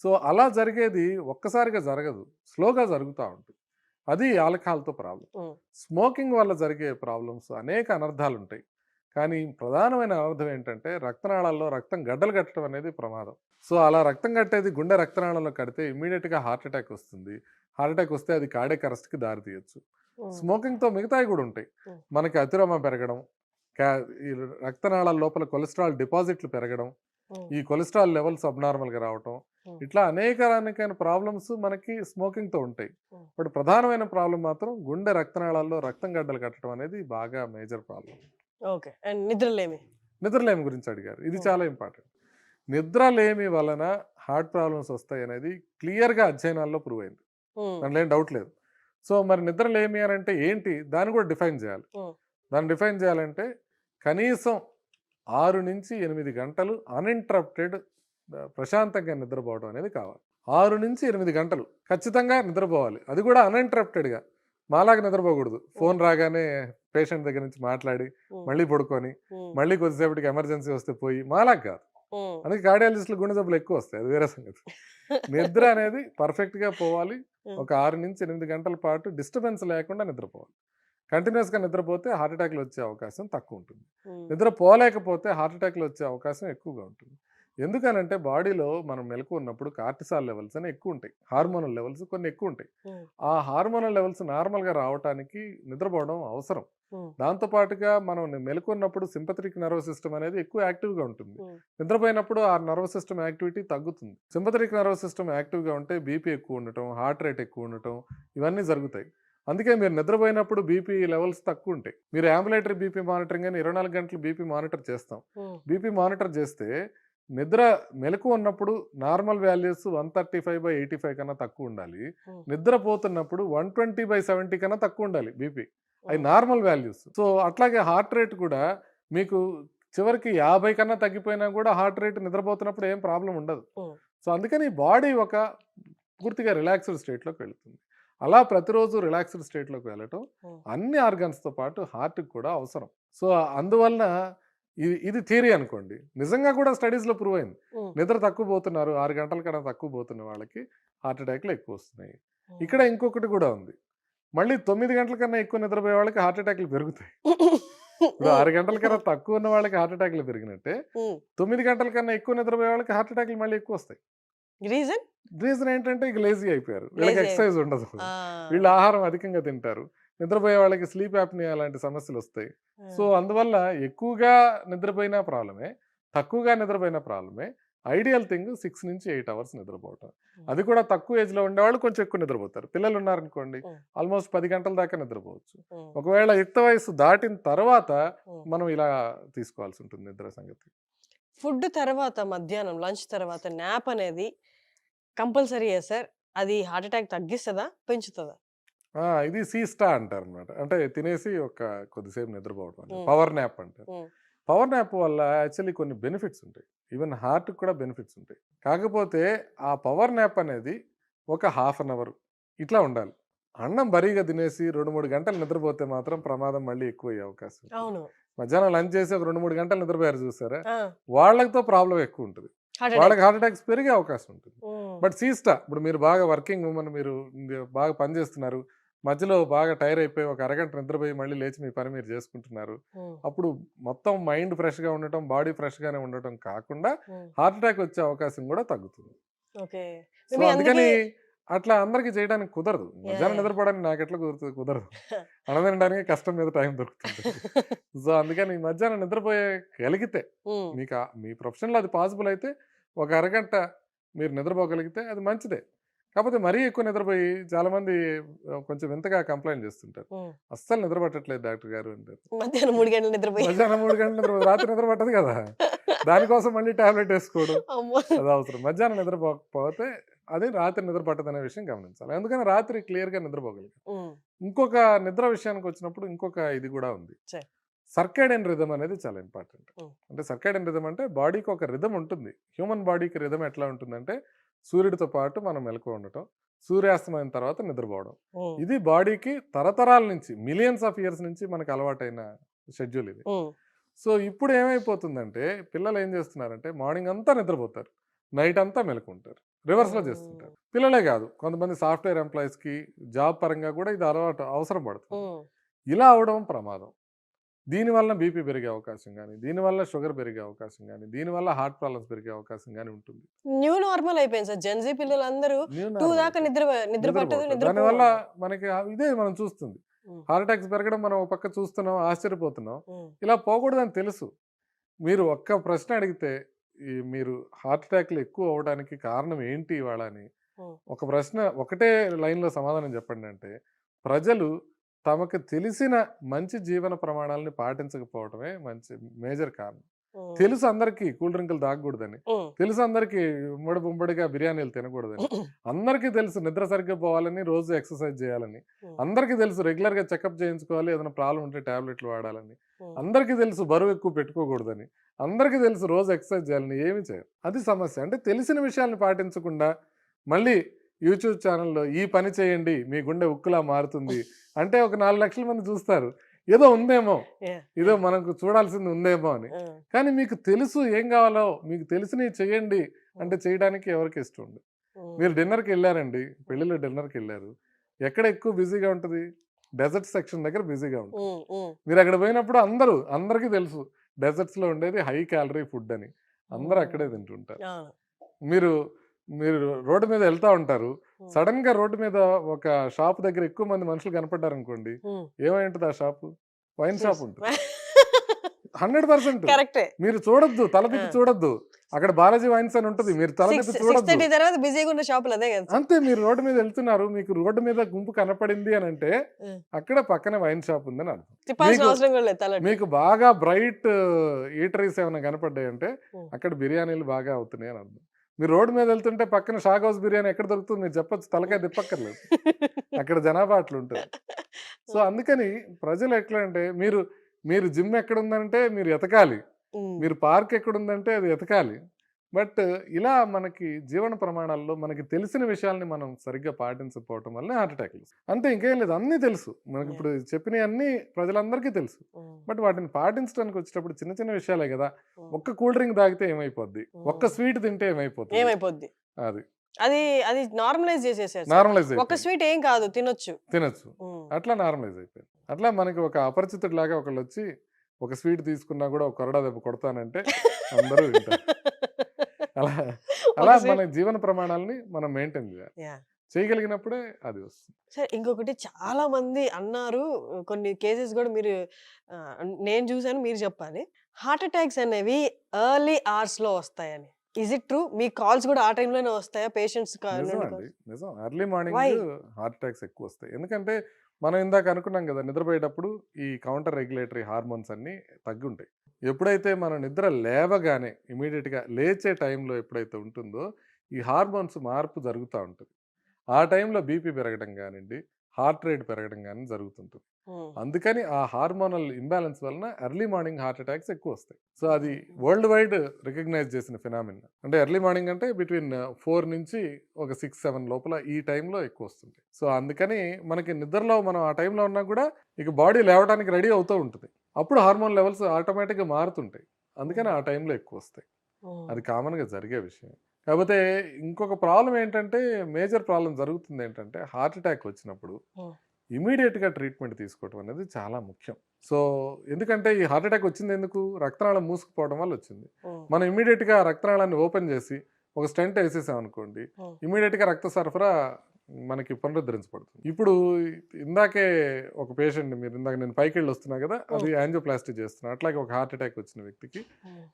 సో అలా జరిగేది ఒక్కసారిగా జరగదు, స్లోగా జరుగుతూ ఉంటుంది. అది ఆల్కహాల్తో ప్రాబ్లం. స్మోకింగ్ వల్ల జరిగే ప్రాబ్లమ్స్ అనేక అనర్థాలు ఉంటాయి, కానీ ప్రధానమైన అనర్థం ఏంటంటే రక్తనాళాల్లో రక్తం గడ్డలు కట్టడం అనేది ప్రమాదం. సో అలా రక్తం కట్టేది గుండె రక్తనాళంలో కడితే ఇమ్మీడియట్గా హార్ట్ అటాక్ వస్తుంది. హార్ట్ అటాక్ వస్తే అది కార్డియాక్ అరెస్ట్కి దారి తీయచ్చు. స్మోకింగ్తో మిగతాయి కూడా ఉంటాయి, మనకి అతిరోమ పెరగడం, ఈ రక్తనాళాల లోపల కొలెస్ట్రాల్ డిపాజిట్లు పెరగడం, ఈ కొలెస్ట్రాల్ లెవెల్స్ అబ్నార్మల్గా రావటం, ఇట్లా అనేక ప్రాబ్లమ్స్ మనకి స్మోకింగ్తో ఉంటాయి. బట్ ప్రధానమైన ప్రాబ్లం మాత్రం గుండె రక్తనాళాల్లో రక్తం గడ్డలు కట్టడం అనేది బాగా మేజర్ ప్రాబ్లం. ఓకే. అండ్ నిద్రలేమి గురించి అడిగారు, ఇది చాలా ఇంపార్టెంట్. నిద్రలేమి వలన హార్ట్ ప్రాబ్లమ్స్ వస్తాయి అనేది క్లియర్గా అధ్యయనాల్లో ప్రూవ్ అయింది, దాంట్లో ఏం డౌట్ లేదు. సో మరి నిద్రలేమి అని అంటే ఏంటి, దాన్ని కూడా డిఫైన్ చేయాలి. దాన్ని డిఫైన్ చేయాలంటే కనీసం 6 నుంచి 8 గంటలు అన్ఇంటరప్టెడ్ ప్రశాంతంగా నిద్రపోవడం అనేది కావాలి. 6 నుంచి 8 గంటలు ఖచ్చితంగా నిద్రపోవాలి, అది కూడా అన్ఇంటరప్టెడ్గా. మాలాగా నిద్రపోకూడదు, ఫోన్ రాగానే పేషెంట్ దగ్గర నుంచి మాట్లాడి మళ్ళీ పడుకొని మళ్ళీ కొద్దిసేపటికి ఎమర్జెన్సీ వస్తే పోయి, మాలాగా కాదు. అందుకే కార్డియాలజిస్టులు గుండె జబ్బులు ఎక్కువ వస్తాయి, అది వేరే సంగతి. నిద్ర అనేది పర్ఫెక్ట్గా పోవాలి. ఒక 6 నుంచి 8 గంటల పాటు డిస్టర్బెన్స్ లేకుండా నిద్రపోవాలి. కంటిన్యూస్గా నిద్రపోతే హార్ట్ అటాక్లు వచ్చే అవకాశం తక్కువ ఉంటుంది. నిద్ర పోలేకపోతే హార్ట్ అటాక్లు వచ్చే అవకాశం ఎక్కువగా ఉంటుంది. ఎందుకనంటే బాడీలో మనం మెలకు ఉన్నప్పుడు కార్టిసాల్ లెవెల్స్ అని ఎక్కువ ఉంటాయి, హార్మోనల్ లెవెల్స్ కొన్ని ఎక్కువ ఉంటాయి. ఆ హార్మోనల్ లెవెల్స్ నార్మల్గా రావడానికి నిద్రపోవడం అవసరం. దాంతోపాటుగా మనం మెలుకున్నప్పుడు సింపథెటిక్ నర్వస్ సిస్టమ్ అనేది ఎక్కువ యాక్టివ్గా ఉంటుంది. నిద్రపోయినప్పుడు ఆ నర్వస్ సిస్టమ్ యాక్టివిటీ తగ్గుతుంది. సింపథెటిక్ నర్వస్ సిస్టమ్ యాక్టివ్గా ఉంటే బీపీ ఎక్కువ ఉండటం, హార్ట్ రేట్ ఎక్కువ ఉండటం, ఇవన్నీ జరుగుతాయి. అందుకే మీరు నిద్రపోయినప్పుడు బీపీ లెవెల్స్ తక్కువ ఉంటాయి. మీరు అంబులేటరీ బీపీ మానిటరింగ్ అని 24 గంటలు బీపీ మానిటర్ చేస్తాం. బీపీ మానిటర్ చేస్తే నిద్ర మెలకు ఉన్నప్పుడు నార్మల్ వాల్యూస్ 135/85 కన్నా తక్కువ ఉండాలి, నిద్రపోతున్నప్పుడు 120/70 కన్నా తక్కువ ఉండాలి బీపీ, అవి నార్మల్ వాల్యూస్. సో అట్లాగే హార్ట్ రేట్ కూడా మీకు చివరికి 50 కన్నా తగ్గిపోయినా కూడా హార్ట్ రేట్ నిద్రపోతున్నప్పుడు ఏం ప్రాబ్లం ఉండదు. సో అందుకని బాడీ ఒక పూర్తిగా రిలాక్స్డ్ స్టేట్లోకి వెళుతుంది. అలా ప్రతిరోజు రిలాక్స్డ్ స్టేట్లోకి వెళ్ళటం అన్ని ఆర్గన్స్తో పాటు హార్ట్కి కూడా అవసరం. సో అందువలన ఇది థియరీ అనుకోండి, నిజంగా కూడా స్టడీస్లో ప్రూవ్ అయింది. నిద్ర తక్కువ పోతున్నారు, 6 గంటల కన్నా తక్కువ పోతున్న వాళ్ళకి హార్ట్ అటాక్లు ఎక్కువ వస్తున్నాయి. ఇక్కడ ఇంకొకటి కూడా ఉంది, మళ్ళీ 9 గంటల కన్నా ఎక్కువ నిద్రపోయే వాళ్ళకి హార్ట్ అటాక్లు పెరుగుతాయి. ఇప్పుడు 6 గంటల కన్నా తక్కువ ఉన్న వాళ్ళకి హార్ట్ అటాక్లు పెరిగినట్టే 9 గంటల కన్నా ఎక్కువ నిద్రపోయే వాళ్ళకి హార్ట్ అటాక్లు మళ్ళీ ఎక్కువ వస్తాయి. రీజన్ ఏంటంటే ఇక లేజీ అయిపోయారు, వీళ్ళకి ఎక్సర్సైజ్ ఉండదు, వీళ్ళు ఆహారం అధికంగా తింటారు, నిద్రపోయే వాళ్ళకి స్లీప్ యాప్నియా లాంటి సమస్యలు వస్తాయి. సో అందువల్ల ఎక్కువగా నిద్రపోయినా ప్రాబ్లమే, తక్కువగా నిద్రపోయినా ప్రాబ్లమే. ఐడియల్ థింగ్ 6 నుంచి 8 అవర్స్ నిద్రపోవటం. అది కూడా తక్కువ ఏజ్లో ఉండేవాళ్ళు కొంచెం ఎక్కువ నిద్రపోతారు. పిల్లలు ఉన్నారనుకోండి ఆల్మోస్ట్ 10 గంటల దాకా నిద్రపోవచ్చు. ఒకవేళ యుక్త వయసు దాటిన తర్వాత మనం ఇలా తీసుకోవాల్సి ఉంటుంది నిద్ర సంగతి. ఫుడ్ తర్వాత మధ్యాహ్నం లంచ్ తర్వాత నాప్ అనేది కంపల్సరీయా సార్? అది హార్ట్ అటాక్ తగ్గిస్తుందా, పెంచుతుందా? ఇది సీస్టా అంటారు అనమాట, అంటే తినేసి ఒక కొద్దిసేపు నిద్రపోవడం, పవర్ న్యాప్ అంటారు. పవర్ న్యాప్ వల్ల యాక్చువల్లీ కొన్ని బెనిఫిట్స్ ఉంటాయి, ఈవెన్ హార్ట్కి కూడా బెనిఫిట్స్ ఉంటాయి. కాకపోతే ఆ పవర్ న్యాప్ అనేది ఒక 1/2 అవర్ ఇట్లా ఉండాలి. అన్నం బరీగా తినేసి 2-3 గంటలు నిద్రపోతే మాత్రం ప్రమాదం మళ్ళీ ఎక్కువ అయ్యే అవకాశం. అవును. మధ్యాహ్నం లంచ్ చేసి ఒక 2-3 గంటలు నిద్రపోయారు చూసారా, వాళ్ళతో ప్రాబ్లం ఎక్కువ ఉంటుంది. వాళ్ళకి హార్ట్ అటాక్స్ పెరిగే అవకాశం ఉంటుంది. బట్ సీస్టా ఇప్పుడు మీరు బాగా వర్కింగ్ ఉమెన్, మీరు బాగా పని చేస్తున్నారు, మధ్యలో బాగా టైర్ అయిపోయి ఒక అరగంట నిద్రపోయి మళ్ళీ లేచి మీ పని మీరు చేసుకుంటున్నారు, అప్పుడు మొత్తం మైండ్ ఫ్రెష్గా ఉండటం, బాడీ ఫ్రెష్గానే ఉండటం కాకుండా హార్ట్ అటాక్ వచ్చే అవకాశం కూడా తగ్గుతుంది. సో అందుకని అట్లా అందరికి చేయడానికి కుదరదు. మధ్యాహ్నం నిద్రపోవడానికి నాకు ఎట్లా కుదరదు, అన్నం తినడానికి కష్టం మీద టైం దొరుకుతుంది. సో అందుకని మధ్యాహ్నం నిద్రపోయగలిగితే మీకు మీ ప్రొఫెషన్లో అది పాసిబుల్ అయితే ఒక అరగంట మీరు నిద్రపోగలిగితే అది మంచిదే. కాకపోతే మరీ ఎక్కువ నిద్రపోయి చాలా మంది కొంచెం వింతగా కంప్లైంట్ చేస్తుంటారు, అస్సలు నిద్ర పట్టట్లేదు డాక్టర్ గారు అంటారు. మధ్యాహ్నం 3 గంటలు నిద్రపోయి మధ్యాహ్నం 3 గంటలు నిద్ర, రాత్రి నిద్ర పట్టదు కదా, దానికోసం మళ్ళీ టాబ్లెట్ వేసుకోవడం అది అవసరం. మధ్యాహ్నం నిద్రపోకపోతే అది రాత్రి నిద్ర పట్టదు అనే విషయం గమనించాలి. అందుకని రాత్రి క్లియర్గా నిద్రపోగలిగాం. ఇంకొక నిద్ర విషయానికి వచ్చినప్పుడు ఇంకొక ఇది కూడా ఉంది, సర్కాడియన్ రిథమ్ అనేది చాలా ఇంపార్టెంట్. అంటే సర్కాడియన్ రిథమ్ అంటే బాడీకి ఒక రిథమ్ ఉంటుంది. హ్యూమన్ బాడీకి రిథమ్ ఎట్లా ఉంటుందంటే సూర్యుడితో పాటు మనం మెలకువ ఉండటం, సూర్యాస్తమైన తర్వాత నిద్రపోవడం. ఇది బాడీకి తరతరాల నుంచి, మిలియన్స్ ఆఫ్ ఇయర్స్ నుంచి మనకు అలవాటైన షెడ్యూల్ ఇది. సో ఇప్పుడు ఏమైపోతుందంటే పిల్లలు ఏం చేస్తున్నారంటే మార్నింగ్ అంతా నిద్రపోతారు, నైట్ అంతా మెలకుంటారు, రివర్స్లో చేస్తుంటారు. పిల్లలే కాదు, కొంతమంది సాఫ్ట్వేర్ ఎంప్లాయీస్కి జాబ్ పరంగా కూడా ఇది అలవాటు అవసరం పడుతుంది. ఇలా అవడం ప్రమాదం. దీనివల్ల బీపీ పెరిగే అవకాశం కానీ, దీనివల్ల షుగర్ పెరిగే అవకాశం కానీ, దీనివల్ల హార్ట్ ప్రాబ్లమ్స్ పెరిగే అవకాశం కానీ ఉంటుంది. న్యూ నార్మల్ అయిపోయింది సార్, జెన్జీ పిల్లలందరూ 2 దాకా నిద్ర పట్టదు. దానివల్ల మనకి ఇదే మనం చూస్తుంది, హార్ట్ అటాక్స్ పెరగడం మనం ఒక పక్క చూస్తున్నాం, ఆశ్చర్యపోతున్నాం. ఇలా పోకూడదని తెలుసు. మీరు ఒక్క ప్రశ్న అడిగితే మీరు హార్ట్ అటాక్లు ఎక్కువ అవడానికి కారణం ఏంటి ఇవాళ అని ఒక ప్రశ్న ఒకటే లైన్లో సమాధానం చెప్పండి అంటే, ప్రజలు తమకు తెలిసిన మంచి జీవన ప్రమాణాలని పాటించకపోవడమే మంచి మేజర్ కారణం. తెలుసు అందరికీ కూల్ డ్రింకులు తాగకూడదని, తెలుసు అందరికీ ఉమ్మడిగా బిర్యానీలు తినకూడదని, అందరికీ తెలుసు నిద్ర సరిగ్గా పోవాలని, రోజు ఎక్సర్సైజ్ చేయాలని, అందరికీ తెలుసు రెగ్యులర్గా చెకప్ చేయించుకోవాలి, ఏదైనా ప్రాబ్లం ఉంటే టాబ్లెట్లు వాడాలని, అందరికీ తెలుసు బరువు ఎక్కువ పెట్టుకోకూడదని, అందరికీ తెలుసు రోజు ఎక్సర్సైజ్ చేయాలని, ఏమి చేయరు. అది సమస్య. అంటే తెలిసిన విషయాలను పాటించకుండా మళ్ళీ యూట్యూబ్ ఛానల్లో ఈ పని చేయండి మీ గుండె ఉక్కులా మారుతుంది అంటే ఒక 4 లక్షల మంది చూస్తారు, ఏదో ఉందేమో, ఏదో మనకు చూడాల్సింది ఉందేమో అని. కానీ మీకు తెలుసు ఏం కావాలో, మీకు తెలిసినవి చేయండి అంటే చేయడానికి ఎవరికి ఇష్టం ఉండదు. మీరు డిన్నర్కి వెళ్ళారండి, పెళ్ళిలో డిన్నర్కి వెళ్ళారు, ఎక్కడ ఎక్కువ బిజీగా ఉంటుంది, డెజర్ట్ సెక్షన్ దగ్గర బిజీగా ఉంటుంది. మీరు అక్కడ పోయినప్పుడు అందరికీ తెలుసు డెజర్ట్స్లో ఉండేది హై క్యాలరీ ఫుడ్ అని, అందరూ అక్కడే తింటుంటారు. మీరు రోడ్డు మీద వెళ్తా ఉంటారు, సడన్ గా రోడ్డు మీద ఒక షాప్ దగ్గర ఎక్కువ మంది మనుషులు కనపడ్డారు అనుకోండి, ఏమై ఉంటుంది ఆ షాపు? వైన్ షాప్ ఉంటుంది. 100% మీరు చూడొద్దు, తలపెట్టి చూడొద్దు, అక్కడ బాలాజీ వైన్స్ అని ఉంటుంది, మీరు తలపెట్టి చూడొద్దు. అంతే. మీరు రోడ్డు మీద వెళ్తున్నారు, మీకు రోడ్డు మీద గుంపు కనపడింది అని అంటే అక్కడ పక్కనే వైన్ షాప్ ఉందని అర్థం. మీకు బాగా బ్రైట్ ఈటరీస్ ఏమైనా కనపడ్డాయి అంటే అక్కడ బిర్యానీలు బాగా అవుతున్నాయి అని అర్థం. మీరు రోడ్డు మీద వెళ్తుంటే పక్కన షాక్ హౌస్ బిర్యానీ ఎక్కడ దొరుకుతుంది మీరు చెప్పొచ్చు, తలకాయ తిప్పక్కర్లేదు, అక్కడ జనాభా అట్లా ఉంటుంది. సో అందుకని ప్రజలు ఎట్లా అంటే, మీరు జిమ్ ఎక్కడుందంటే మీరు ఎతకాలి, మీరు పార్క్ ఎక్కడుందంటే అది ఎతకాలి. బట్ ఇలా మనకి జీవన ప్రమాణాల్లో మనకి తెలిసిన విషయాల్ని మనం సరిగ్గా పాటించకపోవటం వల్ల హార్ట్ అటాక్లు. అంతే, ఇంకేం లేదు, అన్నీ తెలుసు మనకి. ఇప్పుడు చెప్పినవి అన్నీ ప్రజలందరికీ తెలుసు, బట్ వాటిని పాటించడానికి వచ్చేటప్పుడు చిన్న చిన్న విషయాలే కదా. ఒక్క కూల్ డ్రింక్ తాగితే ఏమైపోద్ది, ఒక్క స్వీట్ తింటే ఏమైపోద్ది, అది నార్మలైజ్ చేసేసారు. ఒక స్వీట్ ఏం కాదు, తినొచ్చు. అట్లా నార్మలైజ్ అయిపోయింది. అట్లా మనకి ఒక అపరిచితుడు లాగా ఒకళ్ళు వచ్చి ఒక స్వీట్ తీసుకున్నా కూడా ఒక కొరడా దెబ్బ కొడతానంటే అందరూ తింటారు. అలా మన జీవన ప్రమాణాలని మనం మెయింటైన్ చేయగలిగినప్పుడే అది వస్తుంది. సార్ ఇంకొకటి చాలా మంది అన్నారు, కొన్ని కేసెస్ కూడా మీరు నేను చూసాను, మీరు చెప్పాలి, హార్ట్ అటాక్స్ అనేవి ఎర్లీ అవర్స్ లో వస్తాయని. Is it true? Me calls కూడా ఆ టైంలోనే వస్తాయా పేషెంట్స్? నిజం, ఎర్లీ మార్నింగ్ హార్ట్ అటాక్స్ ఎక్కువ వస్తాయి. ఎందుకంటే మనం ఇందాక అనుకున్నాం కదా, నిద్రపోయేటప్పుడు ఈ కౌంటర్ రెగ్యులేటరీ హార్మోన్స్ అన్నీ తగ్గి ఉంటాయి. ఎప్పుడైతే మనం నిద్ర లేవగానే ఇమీడియట్గా లేచే టైంలో ఎప్పుడైతే ఉంటుందో ఈ హార్మోన్స్ మార్పు జరుగుతూ ఉంటుంది. ఆ టైంలో బీపీ పెరగడం కానివ్వండి, హార్ట్ రేట్ పెరగడం కానీ జరుగుతుంటుంది. అందుకని ఆ హార్మోనల్ ఇంబ్యాలెన్స్ వలన ఎర్లీ మార్నింగ్ హార్ట్ అటాక్స్ ఎక్కువ వస్తాయి. సో అది వరల్డ్ వైడ్ రికగ్నైజ్ చేసిన ఫినామినా. అంటే ఎర్లీ మార్నింగ్ అంటే బిట్వీన్ 4 నుంచి ఒక 6-7 లోపల ఈ టైంలో ఎక్కువ వస్తుంది. సో అందుకని మనకి నిద్రలో మనం ఆ టైంలో ఉన్నా కూడా ఇక బాడీ లేవడానికి రెడీ అవుతూ ఉంటుంది. అప్పుడు హార్మోన్ లెవెల్స్ ఆటోమేటిక్గా మారుతుంటాయి. అందుకని ఆ టైంలో ఎక్కువ వస్తాయి. అది కామన్గా జరిగే విషయం. కాకపోతే ఇంకొక ప్రాబ్లం ఏంటంటే, మేజర్ ప్రాబ్లం జరుగుతుంది ఏంటంటే, హార్ట్ అటాక్ వచ్చినప్పుడు ఇమీడియట్గా ట్రీట్మెంట్ తీసుకోవడం అనేది చాలా ముఖ్యం. సో ఎందుకంటే ఈ హార్ట్ అటాక్ వచ్చింది ఎందుకు, రక్తనాళం మూసుకుపోవడం వల్ల వచ్చింది. మనం ఇమీడియట్గా రక్తనాళాన్ని ఓపెన్ చేసి ఒక స్టెంట్ వేసేసాం అనుకోండి, ఇమీడియట్గా రక్త సరఫరా మనకి పునరుద్ధరించబడుతుంది. ఇప్పుడు ఇందాకే ఒక పేషెంట్, మీరు ఇందాక నేను పైకి వెళ్ళి వస్తున్నా కదా, అది యాంజియోప్లాస్టీ చేస్తున్నా. అట్లాగే ఒక హార్ట్ అటాక్ వచ్చిన వ్యక్తికి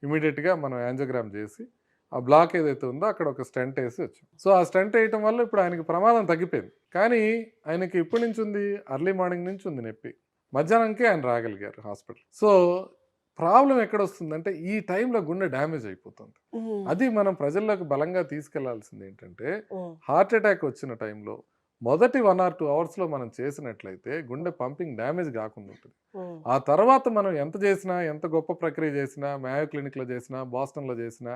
ఇమీడియట్గా మనం యాంజియోగ్రామ్ చేసి ఆ బ్లాక్ ఏదైతే ఉందో అక్కడ ఒక స్టెంట్ వేసి వచ్చాం. సో ఆ స్టెంట్ వేయటం వల్ల ఇప్పుడు ఆయనకి ప్రమాదం తగ్గిపోయింది. కానీ ఆయనకి ఇప్పటి నుంచి ఉంది, అర్లీ మార్నింగ్ నుంచి ఉంది నొప్పి. మధ్యాహ్నంకే ఆయన రాగలిగారు హాస్పిటల్. సో ప్రాబ్లం ఎక్కడ వస్తుందంటే, ఈ టైంలో గుండె డ్యామేజ్ అయిపోతుంది. అది మనం ప్రజల్లోకి బలంగా తీసుకెళ్లాల్సింది ఏంటంటే, హార్ట్ అటాక్ వచ్చిన టైంలో మొదటి 1 or 2 అవర్స్లో మనం చేసినట్లయితే గుండె పంపింగ్ డ్యామేజ్ కాకుండా ఉంటుంది. ఆ తర్వాత మనం ఎంత చేసినా, ఎంత గొప్ప ప్రక్రియ చేసినా, మ్యాయో క్లినిక్లో చేసినా, బాస్టన్లో చేసినా,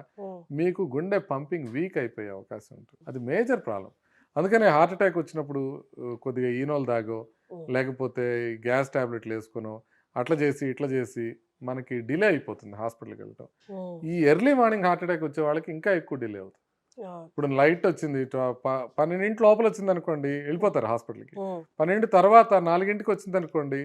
మీకు గుండె పంపింగ్ వీక్ అయిపోయే అవకాశం ఉంటుంది. అది మేజర్ ప్రాబ్లం. అందుకనే హార్ట్ అటాక్ వచ్చినప్పుడు కొద్దిగా ఈనోల్ దాగో, లేకపోతే గ్యాస్ టాబ్లెట్లు వేసుకునో, అట్లా చేసి ఇట్లా చేసి మనకి డిలే అయిపోతుంది హాస్పిటల్కి వెళ్ళటం. ఈ ఎర్లీ మార్నింగ్ హార్ట్ అటాక్ వచ్చే వాళ్ళకి ఇంకా ఎక్కువ డిలే అవుతుంది. ఇప్పుడు లైట్ వచ్చింది, 12 లోపల వచ్చింది అనుకోండి, వెళ్ళిపోతారు హాస్పిటల్కి. 12 తర్వాత 4 వచ్చింది అనుకోండి,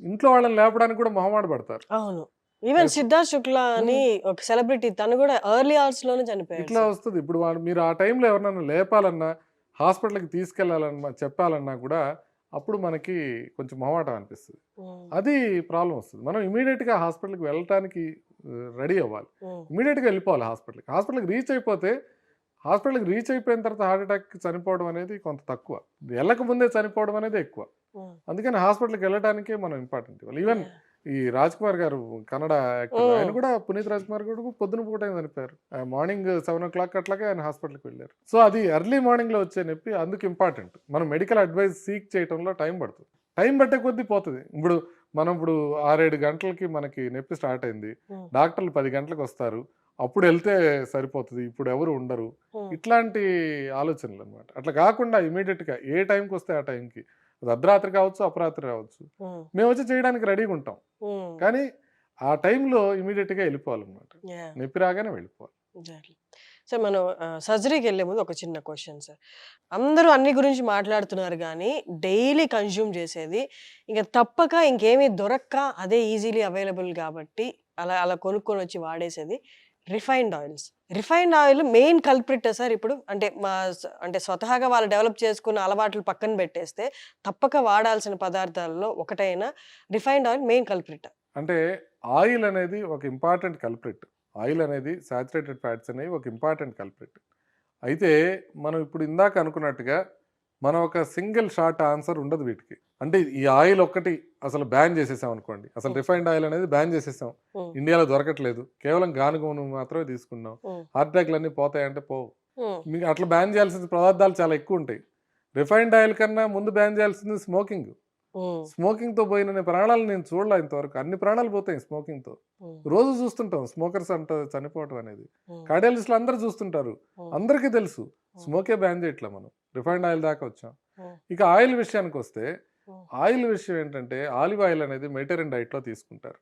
ఇంట్లో వాళ్ళని లేపడానికి కూడా మొహమాట పడతారు. అవును, ఈవెన్ సిద్ధార్థ్ శుక్లా అని ఒక సెలబ్రిటీ, తను కూడా ఎర్లీ అవర్స్ లోనే చనిపోయాడు. ఇట్లా వస్తుంది. ఇప్పుడు మీరు ఆ టైంలో ఎవరినైనా లేపాలన్నా, హాస్పిటల్కి తీసుకెళ్లాలన్నా, చెప్పాలన్నా కూడా అప్పుడు మనకి కొంచెం మొహమాటం అనిపిస్తుంది. అది ప్రాబ్లం వస్తుంది. మనం ఇమీడియట్గా హాస్పిటల్కి వెళ్ళటానికి రెడీ అవ్వాలి, ఇమీడియట్గా వెళ్ళిపోవాలి హాస్పిటల్కి రీచ్ అయిపోతే. హాస్పిటల్కి రీచ్ అయిపోయిన తర్వాత హార్ట్ అటాక్ చనిపోవడం అనేది కొంత తక్కువ, వెళ్ళక ముందే చనిపోవడం అనేది ఎక్కువ. అందుకని హాస్పిటల్కి వెళ్ళడానికే మనం ఇంపార్టెంట్ ఇవ్వాలి. ఈవెన్ ఈ రాజ్ కుమార్ గారు, కన్నడ యాక్టర్, ఆయన కూడా, పునీత్ రాజ్ కుమార్ కూడా పొద్దున పూట చనిపోయారు. మార్నింగ్ 7 o'clock అట్లాగే ఆయన హాస్పిటల్కి వెళ్ళారు. సో అది ఎర్లీ మార్నింగ్లో వచ్చే నొప్పి, అందుకు ఇంపార్టెంట్. మనం మెడికల్ అడ్వైస్ సీక్ చేయడంలో టైం పడుతుంది. టైం పట్టే కొద్దీ పోతుంది. మనం 6-7 గంటలకి మనకి నొప్పి స్టార్ట్ అయింది, డాక్టర్లు 10 గంటలకు వస్తారు, అప్పుడు వెళ్తే సరిపోతుంది, ఇప్పుడు ఎవరు ఉండరు, ఇట్లాంటి ఆలోచనలు అనమాట. అట్లా కాకుండా ఇమీడియట్గా ఏ టైంకి వస్తే ఆ టైంకి, అది అర్ధరాత్రి కావచ్చు, అపరాత్రి కావచ్చు, మేము వచ్చి చేయడానికి రెడీగా ఉంటాం. కానీ ఆ టైంలో ఇమీడియట్గా వెళ్ళిపోవాలన్నమాట, నొప్పి రాగానే వెళ్ళిపోవాలి. సో మనం సర్జరీకి వెళ్ళే ముందు ఒక చిన్న క్వశ్చన్ సార్. అందరూ అన్ని గురించి మాట్లాడుతున్నారు కానీ డైలీ కన్జ్యూమ్ చేసేది, ఇంకా తప్పక ఇంకేమీ దొరక్క అదే ఈజీలీ అవైలబుల్ కాబట్టి అలా కొనుక్కొని వచ్చి వాడేసేది refined oils. Refined oil main culprit sir ఇప్పుడు. అంటే స్వతహాగా వాళ్ళు డెవలప్ చేసుకున్న అలవాట్లు పక్కన పెట్టేస్తే తప్పక వాడాల్సిన పదార్థాల్లో ఒకటైన రిఫైన్డ్ ఆయిల్ మెయిన్ కల్ప్రిట్. అంటే ఆయిల్ అనేది ఒక ఇంపార్టెంట్ కల్ప్రిట్. ఆయిల్ అనేది సాచురేటెడ్ ఫ్యాట్స్ అనేవి ఒక ఇంపార్టెంట్ కల్ప్రిట్. అయితే మనం ఇప్పుడు ఇందాక అనుకున్నట్టుగా మనం ఒక సింగిల్ షార్ట్ ఆన్సర్ ఉండదు వీటికి. అంటే ఈ ఆయిల్ ఒక్కటి అసలు బ్యాన్ చేసేసాం అనుకోండి, అసలు రిఫైన్డ్ ఆయిల్ అనేది బ్యాన్ చేసేసాం, ఇండియాలో దొరకట్లేదు, కేవలం గానుగ మాత్రమే తీసుకున్నాం, హార్ట్ అటాక్లు అన్నీ పోతాయంటే పోవు. మీకు అట్లా బ్యాన్ చేయాల్సిన పదార్థాలు చాలా ఎక్కువ ఉంటాయి. రిఫైన్డ్ ఆయిల్ కన్నా ముందు బ్యాన్ చేయాల్సింది స్మోకింగ్. స్మోకింగ్ తో పోయిన ప్రాణాలు నేను చూడలే ఇంతవరకు. అన్ని ప్రాణాలు పోతాయి స్మోకింగ్ తో. రోజు చూస్తుంటాం స్మోకర్స్ అంట చనిపోవటం అనేది. కార్డియాలజిస్టులు అందరూ చూస్తుంటారు, అందరికీ తెలుసు. స్మోకే బ్యాన్ చేయట్లే, మనం రిఫైన్డ్ ఆయిల్ దాకా వచ్చాం. ఇక ఆయిల్ విషయానికి వస్తే, ఆయిల్ విషయం ఏంటంటే, ఆలివ్ ఆయిల్ అనేది మెడిటరేనియన్ డైట్ లో తీసుకుంటారు.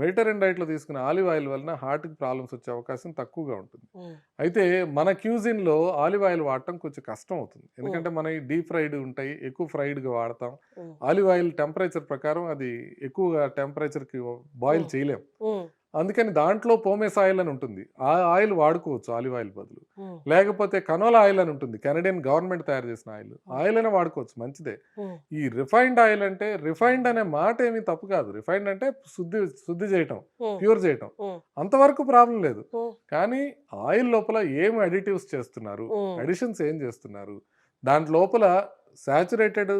మెడిటరేనియన్ డైట్ లో తీసుకున్న ఆలివ్ ఆయిల్ వలన హార్ట్ కి ప్రాబ్లమ్స్ వచ్చే అవకాశం తక్కువగా ఉంటుంది. అయితే మన క్యూజిన్ లో ఆలివ్ ఆయిల్ వాడటం కొంచెం కష్టం అవుతుంది, ఎందుకంటే మన డీప్ ఫ్రైడ్ ఉంటాయి, ఎక్కువ ఫ్రైడ్ గా వాడతాం. ఆలివ్ ఆయిల్ టెంపరేచర్ ప్రకారం అది ఎక్కువగా టెంపరేచర్ కి బాయిల్ చేయలేం. అందుకని దాంట్లో పోమేస్ ఆయిల్ అని ఉంటుంది, ఆ ఆయిల్ వాడుకోవచ్చు ఆలివ్ ఆయిల్ బదులు. లేకపోతే కనోలా ఆయిల్ అని ఉంటుంది, కెనడియన్ గవర్నమెంట్ తయారు చేసిన ఆయిల్ అయినా వాడుకోవచ్చు, మంచిదే. ఈ రిఫైన్డ్ ఆయిల్ అంటే, రిఫైన్డ్ అనే మాట ఏమీ తప్పు కాదు. రిఫైన్డ్ అంటే శుద్ధి చేయటం, ప్యూర్ చేయటం, అంతవరకు ప్రాబ్లం లేదు. కానీ ఆయిల్ లోపల ఏం అడిటివ్స్ చేస్తున్నారు, అడిషన్స్ ఏం చేస్తున్నారు, దాంట్ లోపల సాచురేటెడ్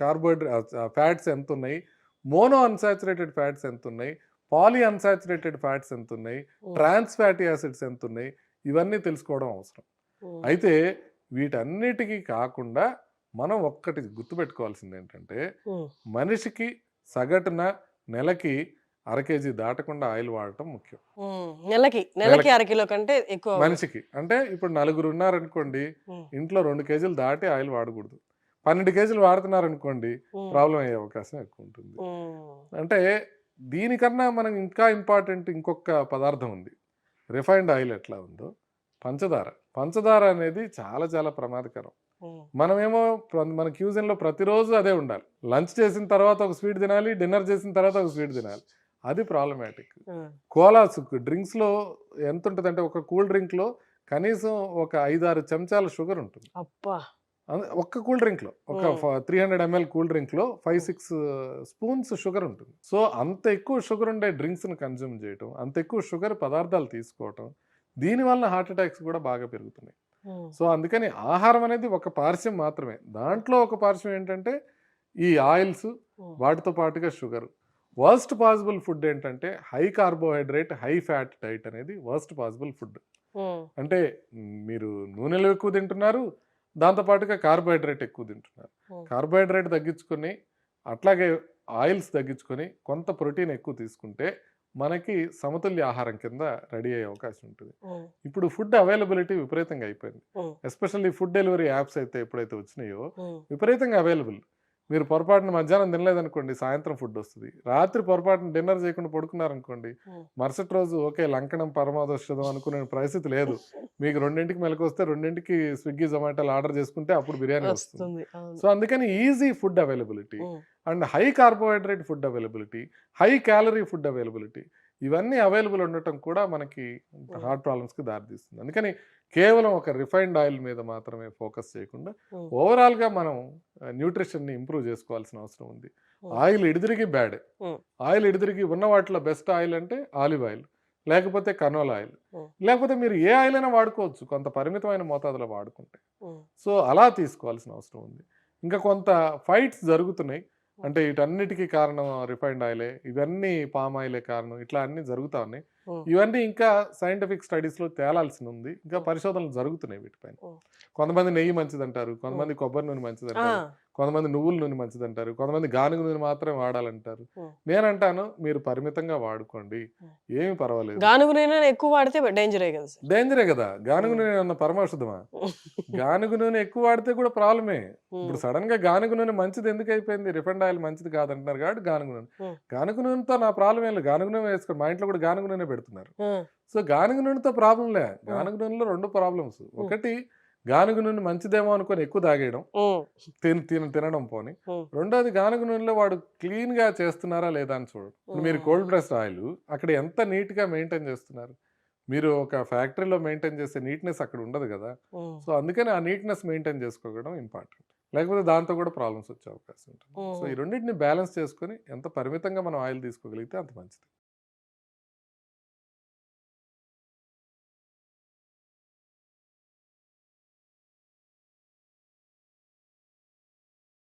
కార్బోహైడ్రేట్ ఫ్యాట్స్ ఎంత ఉన్నాయి, మోనో అన్సాచురేటెడ్ ఫ్యాట్స్ ఎంత ఉన్నాయి, పాలీ అన్సాచురేటెడ్ ఫ్యాట్స్ ఎంత ఉన్నాయి, ట్రాన్స్ ఫ్యాటీ యాసిడ్స్ ఎంత ఉన్నాయి, ఇవన్నీ తెలుసుకోవడం అవసరం. అయితే వీటన్నిటికీ కాకుండా మనం ఒక్కటి గుర్తుపెట్టుకోవాల్సింది ఏంటంటే, మనిషికి సగటున నెలకి 1/2 kg దాటకుండా ఆయిల్ వాడటం ముఖ్యం. నెలకి 1/2 kg కంటే ఎక్కువ మనిషికి. అంటే ఇప్పుడు 4 ఉన్నారనుకోండి, ఇంట్లో 2 kg దాటి ఆయిల్ వాడకూడదు. 12 kg వాడుతున్నారనుకోండి, ప్రాబ్లం అయ్యే అవకాశం ఎక్కువ ఉంటుంది. అంటే దీనికన్నా మనం ఇంకా ఇంపార్టెంట్ ఇంకొక పదార్థం ఉంది, రిఫైన్డ్ ఆయిల్ ఎట్లా ఉందో పంచదార అనేది చాలా చాలా ప్రమాదకరం. మనమేమో మన క్యూజన్లో ప్రతిరోజు అదే ఉండాలి. లంచ్ చేసిన తర్వాత ఒక స్వీట్ తినాలి, డిన్నర్ చేసిన తర్వాత ఒక స్వీట్ తినాలి. అది ప్రాబ్లమాటిక్. కోలాస్ డ్రింక్స్లో ఎంత ఉంటుంది అంటే ఒక కూల్ డ్రింక్లో కనీసం ఒక 5-6 చెంచాల షుగర్ ఉంటుంది. ఒక్క కూల్ డ్రింక్లో, ఒక 300 ml కూల్ డ్రింక్లో 5-6 స్పూన్స్ షుగర్ ఉంటుంది. సో అంత ఎక్కువ షుగర్ ఉండే డ్రింక్స్ని కన్జ్యూమ్ చేయటం, అంత ఎక్కువ షుగర్ పదార్థాలు తీసుకోవటం, దీనివల్ల హార్ట్ అటాక్స్ కూడా బాగా పెరుగుతున్నాయి. సో అందుకని ఆహారం అనేది ఒక పార్శ్యం మాత్రమే. దాంట్లో ఒక పార్శ్యం ఏంటంటే ఈ ఆయిల్స్, వాటితో పాటుగా షుగర్. వర్స్ట్ పాసిబుల్ ఫుడ్ ఏంటంటే high carbohydrate, high fat diet అనేది వర్స్ట్ పాసిబుల్ ఫుడ్. అంటే మీరు నూనెలు ఎక్కువ తింటున్నారు, దాంతోపాటుగా కార్బోహైడ్రేట్ ఎక్కువ తింటున్నారు. కార్బోహైడ్రేట్ తగ్గించుకొని అట్లాగే ఆయిల్స్ తగ్గించుకొని కొంత ప్రోటీన్ ఎక్కువ తీసుకుంటే మనకి సమతుల్య ఆహారం కింద రెడీ అయ్యే అవకాశం ఉంటుంది. ఇప్పుడు ఫుడ్ అవైలబిలిటీ విపరీతంగా అయిపోయింది. ఎస్పెషల్లీ ఫుడ్ డెలివరీ యాప్స్ అయితే ఎప్పుడైతే వచ్చినాయో విపరీతంగా అవైలబుల్. మీరు పొరపాటున మధ్యాహ్నం తినలేదనుకోండి, సాయంత్రం ఫుడ్ వస్తుంది. రాత్రి పొరపాటున డిన్నర్ చేయకుండా పడుకున్నారనుకోండి, మరుసటి రోజు ఓకే లంకణం పరమాదోషం అనుకునే పరిస్థితి లేదు. మీకు 2ంటికి మెలకు వస్తే 2ంటికి స్విగ్గీ జొమాటోలు ఆర్డర్ చేసుకుంటే అప్పుడు బిర్యానీ వస్తుంది. సో అందుకని easy food availability and high carbohydrate food availability, high calorie food availability, ఇవన్నీ అవైలబుల్ ఉండటం కూడా మనకి హార్ట్ ప్రాబ్లమ్స్కి దారితీస్తుంది. అందుకని కేవలం ఒక రిఫైన్డ్ ఆయిల్ మీద మాత్రమే ఫోకస్ చేయకుండా ఓవరాల్గా మనం న్యూట్రిషన్ని ఇంప్రూవ్ చేసుకోవాల్సిన అవసరం ఉంది. ఆయిల్ ఇడిదిరిగి బ్యాడ్. ఆయిల్ ఇడిదిరిగి ఉన్న వాటిలో బెస్ట్ ఆయిల్ అంటే ఆలివ్ ఆయిల్, లేకపోతే కనోలా ఆయిల్, లేకపోతే మీరు ఏ ఆయిల్ అయినా వాడుకోవచ్చు కొంత పరిమితమైన మోతాదులో వాడుకుంటే. సో అలా తీసుకోవాల్సిన అవసరం ఉంది. ఇంకా కొంత ఫైట్స్ జరుగుతున్నాయి. అంటే వీటన్నిటికీ కారణం రిఫైన్డ్ ఆయిలే, ఇవన్నీ పామ్ ఆయిలే కారణం, ఇట్లా అన్ని జరుగుతా ఉన్నాయి. ఇవన్నీ ఇంకా సైంటిఫిక్ స్టడీస్లో తేలాల్సి ఉంది. ఇంకా పరిశోధనలు జరుగుతున్నాయి వీటిపైన. కొంతమంది నెయ్యి మంచిదంటారు, కొంతమంది కొబ్బరి నూనె మంచిదంటారు, కొంతమంది నువ్వుల నూనె మంచిదంటారు, కొంతమంది గానుగ నూనె మాత్రమే వాడాలంటారు. నేనంటాను మీరు పరిమితంగా వాడుకోండి, ఏమి పర్వాలేదు. గానుగ నూనె ఎక్కువ వాడితే డేంజరే కదా. డేంజరే కదా. గానుగ నూనె అన్న పరమౌషధమా? గానుగ నూనె ఎక్కువ వాడితే కూడా ప్రాబ్లమే. ఇప్పుడు సడన్ గా గానుగ నూనె మంచిది ఎందుకు అయిపోయింది? రిఫైండ్ ఆయిల్ మంచిది కాదంటున్నారు కాబట్టి గానుగ నూనె. గానుగ నూనెతో నా ప్రాబ్లం ఏం లేదు. గానుగ నూనె వేసుకోండి, మా ఇంట్లో కూడా గానుగ నూనె పెడుతున్నారు. సో గానుగ నూనెతో ప్రాబ్లం లే. గానుగ నూనెలో 2 ప్రాబ్లమ్స్. ఒకటి గానుగ నూనె మంచిదేమో అనుకొని ఎక్కువ తాగేయడం, తినడం పోని. రెండోది గానుగ నూనెలో వాడు క్లీన్ గా చేస్తున్నారా లేదా అని చూడండి. మీరు కోల్డ్ ప్రెస్డ్ ఆయిల్ అక్కడ ఎంత నీట్ గా మెయింటైన్ చేస్తున్నారు? మీరు ఒక ఫ్యాక్టరీలో మెయింటైన్ చేసే నీట్నెస్ అక్కడ ఉండదు కదా. సో అందుకని ఆ నీట్నెస్ మెయింటైన్ చేసుకోవడం ఇంపార్టెంట్. లేకపోతే దాంతో కూడా ప్రాబ్లమ్స్ వచ్చే అవకాశం ఉంటుంది. సో ఈ రెండింటిని బ్యాలెన్స్ చేసుకొని ఎంత పరిమితంగా మనం ఆయిల్ తీసుకోగలిగితే అంత మంచిది.